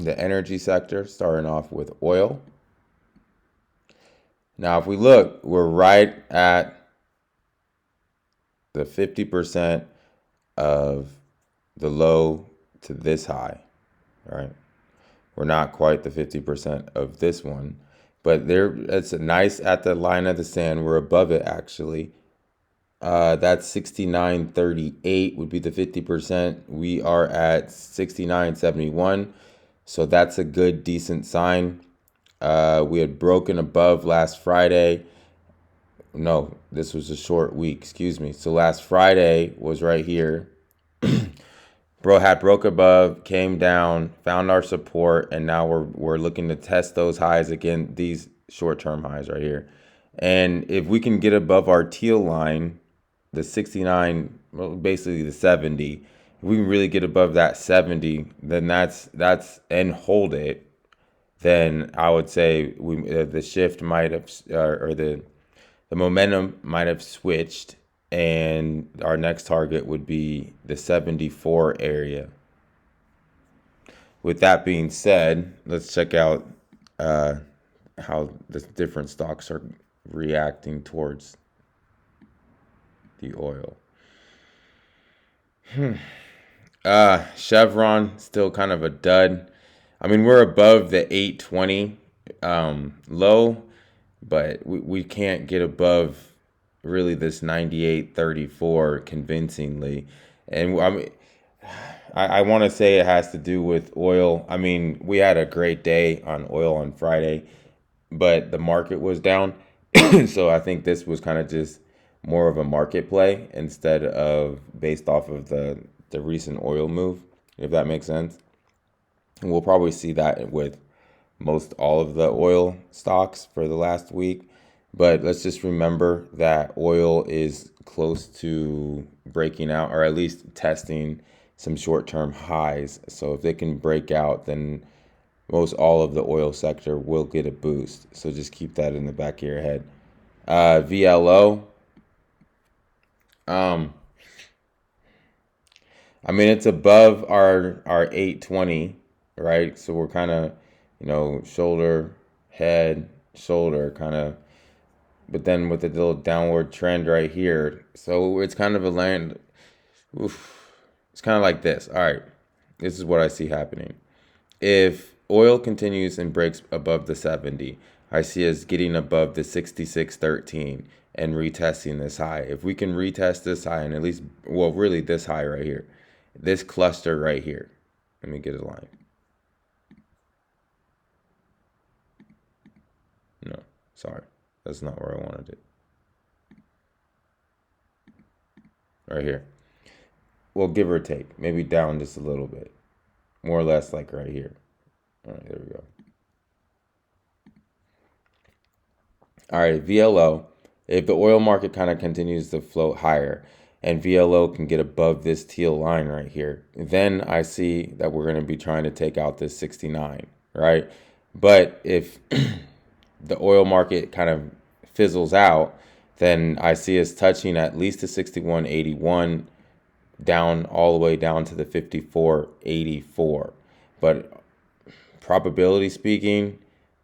the energy sector, starting off with oil. Now, if we look, we're right at the 50% of the low to this high, right? We're not quite the 50% of this one, but there it's nice at the line of the sand. We're above it actually. That's 69.38 would be the 50%. We are at 69.71, so that's a good, decent sign. We had broken above last Friday. No, this was a short week, excuse me. So last Friday was right here. Broke above, came down, found our support, and now we're looking to test those highs again, these short-term highs right here. And if we can get above our teal line, the 69, well, basically the 70, if we can really get above that 70, then that's and hold it, then I would say the shift might have or the momentum might have switched, and our next target would be the 74 area. With that being said, let's check out how the different stocks are reacting towards the oil. Chevron still kind of a dud. I mean, we're above the 820 low, but we can't get above really this 98.34 convincingly. And I mean, I want to say it has to do with oil. I mean, we had a great day on oil on Friday, but the market was down. So I think this was kind of just more of a market play instead of based off of the recent oil move, if that makes sense. And we'll probably see that with most all of the oil stocks for the last week. But let's just remember that oil is close to breaking out, or at least testing some short-term highs. So if they can break out, then most all of the oil sector will get a boost. So just keep that in the back of your head. VLO. I mean, it's above our 820, right? So we're kind of, shoulder, head, shoulder kind of, but then with a little downward trend right here. So it's kind of a land. It's kind of like this. All right, this is what I see happening. If oil continues and breaks above the 70, I see us getting above the 66.13 and retesting this high. If we can retest this high, and at least, well, really this high right here, this cluster right here. Let me get a line. No, sorry. That's not where I wanted it. Right here. Well, give or take. Maybe down just a little bit. More or less like right here. All right, there we go. All right, VLO. If the oil market kind of continues to float higher and VLO can get above this teal line right here, then I see that we're going to be trying to take out this 69, right? But if the oil market kind of fizzles out, then I see us touching at least the 61.81 down all the way down to the 54.84. But probability speaking,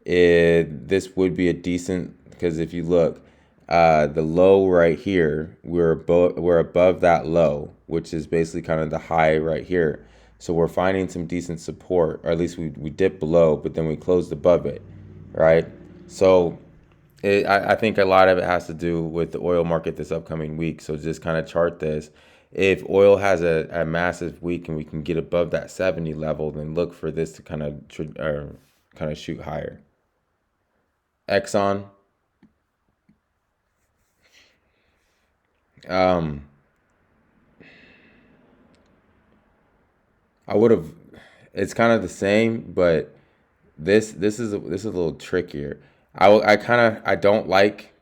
this would be a decent, because if you look, the low right here, we're above that low, which is basically kind of the high right here. So we're finding some decent support, or at least we dipped below, but then we closed above it, right? So I think a lot of it has to do with the oil market this upcoming week. So just kind of chart this. If oil has a massive week and we can get above that 70 level, then look for this to kind of shoot higher. Exxon. I would have. It's kind of the same, but this is a little trickier. I don't like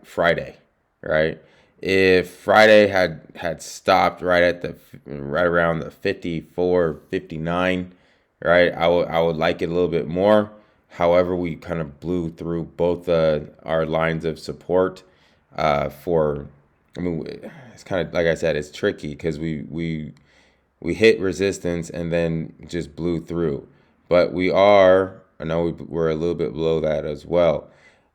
Friday, right? If Friday had stopped right around the 54, 59, right? I would like it a little bit more. However, we kind of blew through both our lines of support. It's kind of like I said, it's tricky because we we hit resistance and then just blew through. But I know we're a little bit below that as well.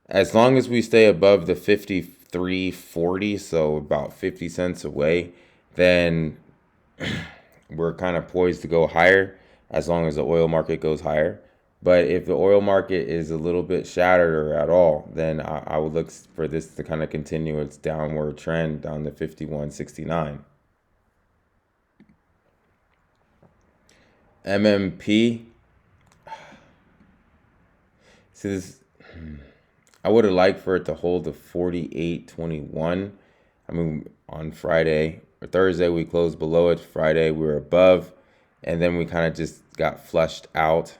As long as we stay above the 53.40, so about 50 cents away, then we're kind of poised to go higher as long as the oil market goes higher. But if the oil market is a little bit shattered or at all, then I would look for this to kind of continue its downward trend down to 51.69. MMP. See this. I would have liked for it to hold the 48.21. I mean, on Friday or Thursday, we closed below it. Friday, we were above. And then we kind of just got flushed out.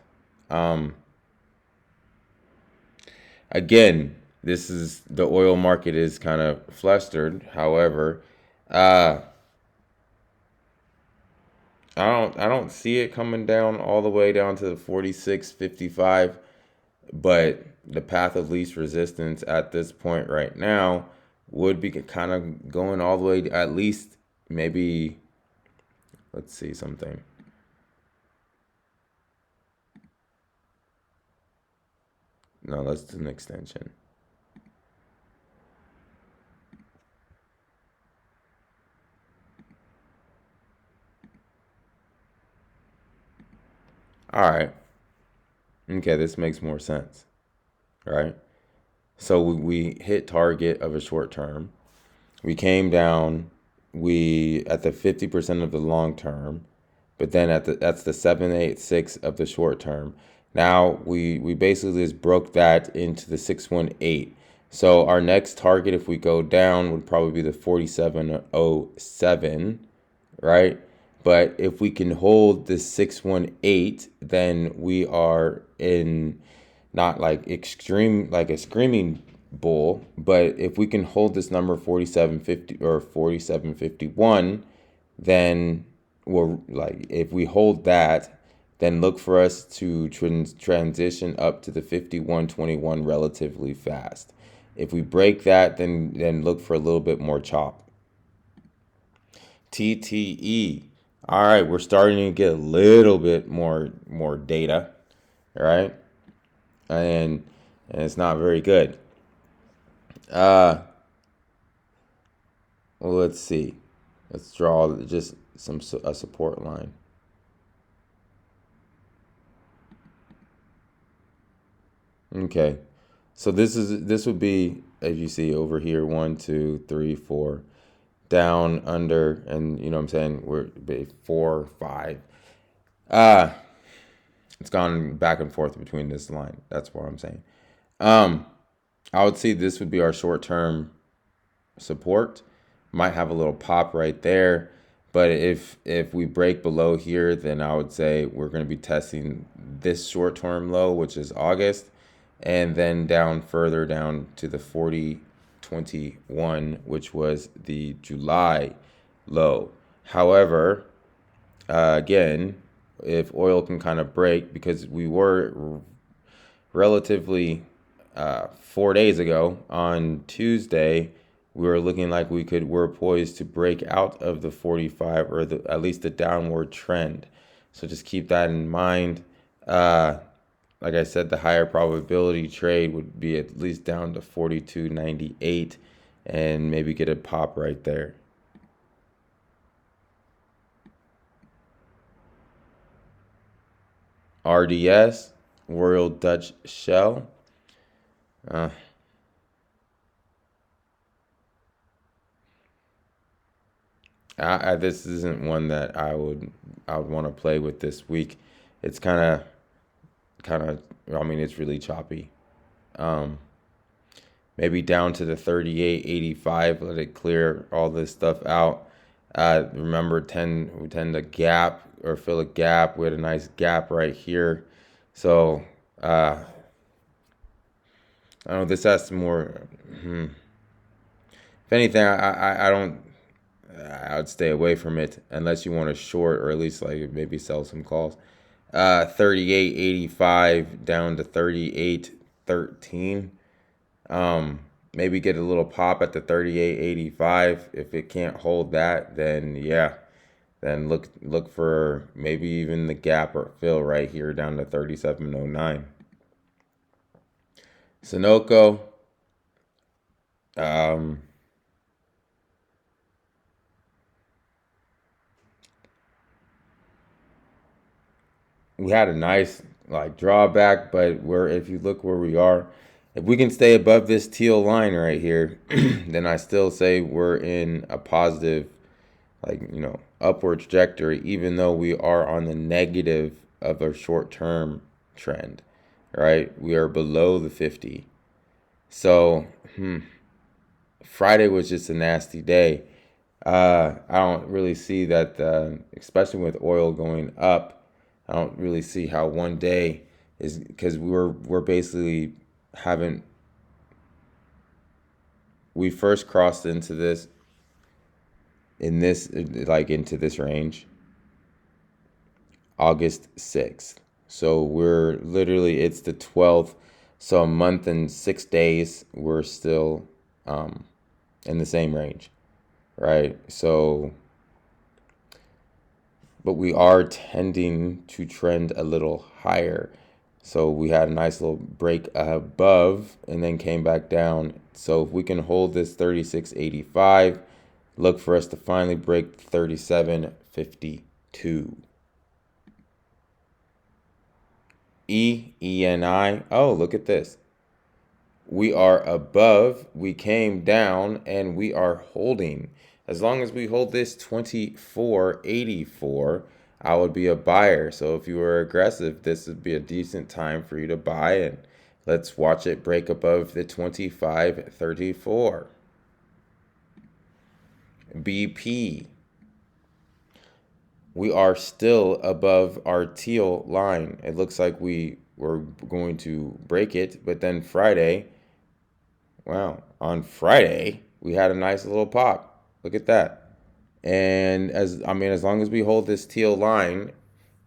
Again, this is the oil market is kind of flustered. However, I don't see it coming down all the way down to the 46.55, but the path of least resistance at this point right now would be kind of going all the way to at least maybe, let's see something. No, let's do an extension. All right. Okay, this makes more sense, right? So we hit target of a short term. We came down. We at the 50% of the long term, but then that's the 786 of the short term. Now we basically just broke that into the 618. So our next target, if we go down, would probably be the 4707, right? But if we can hold this 618, then we are in not like extreme, like a screaming bull, but if we can hold this number 4750 or 4751, then we're like, if we hold that, then look for us to transition up to the 5121 relatively fast. If we break that, then look for a little bit more chop. TTE. All right, we're starting to get a little bit more data, right? And it's not very good. Well, let's see. Let's draw just a support line. Okay, so this would be, as you see over here, 1, 2, 3, 4, down, under, and you know what I'm saying, we're 4, 5. It's gone back and forth between this line. That's what I'm saying. I would say this would be our short-term support. Might have a little pop right there, but if we break below here, then I would say we're going to be testing this short-term low, which is August, and then down further down to the 40.21, which was the July low. However, again, if oil can kind of break, because we were relatively 4 days ago on Tuesday, we were looking like we're poised to break out of the 45 or at least the downward trend. So just keep that in mind. Like I said, the higher probability trade would be at least down to 42.98 and maybe get a pop right there. RDS, Royal Dutch Shell. This isn't one that I would want to play with this week. It's kind of. I mean, it's really choppy. Maybe down to the 38.85. Let it clear all this stuff out. Remember, we tend to gap or fill a gap. We had a nice gap right here. So I don't know. This has some more. If anything, I don't. I would stay away from it unless you want to short or at least like maybe sell some calls. 38.85 down to 38.13. Maybe get a little pop at the 38.85. If it can't hold that, then yeah, then look for maybe even the gap or fill right here down to 37.09. Sunoco, we had a nice like drawback, but if you look where we are, if we can stay above this teal line right here, then I still say we're in a positive, like, upward trajectory, even though we are on the negative of a short-term trend, right? We are below the 50. So Friday was just a nasty day. I don't really see that, especially with oil going up. I don't really see how one day is, because we're basically haven't we first crossed into this into this range August 6th. So we're literally, it's the 12th. So a month and 6 days, we're still in the same range, right? So, but we are tending to trend a little higher. So we had a nice little break above and then came back down. So if we can hold this 36.85, look for us to finally break 37.52. ENI. Oh, look at this. We are above, we came down, and we are holding. As long as we hold this 24.84, I would be a buyer. So if you were aggressive, this would be a decent time for you to buy, and let's watch it break above the 25.34. BP. We are still above our teal line. It looks like we were going to break it, but then Friday, wow, on Friday, we had a nice little pop. Look at that. And as long as we hold this teal line,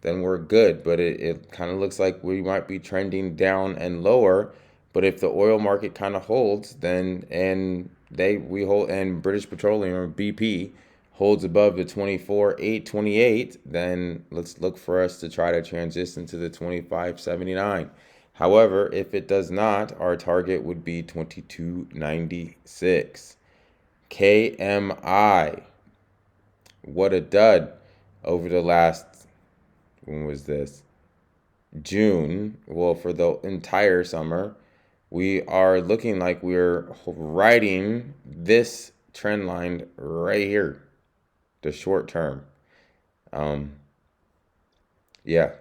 then we're good. But it kind of looks like we might be trending down and lower. But if the oil market kind of holds, then and British Petroleum, or BP, holds above the 24.828, then let's look for us to try to transition to the 25.79. However, if it does not, our target would be 22.96. KMI. What a dud over the last, when was this? June. Well, for the entire summer, we are looking like we're riding this trend line right here, the short term. Yeah,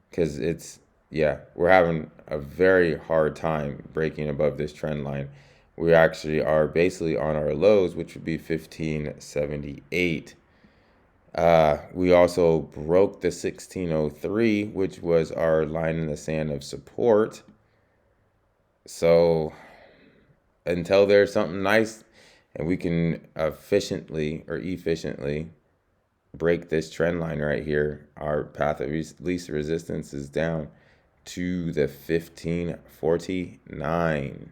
because we're having a very hard time breaking above this trend line. We actually are basically on our lows, which would be 1578. We also broke the 1603, which was our line in the sand of support. So until there's something nice and we can efficiently break this trend line right here, our path of least resistance is down to the 1549.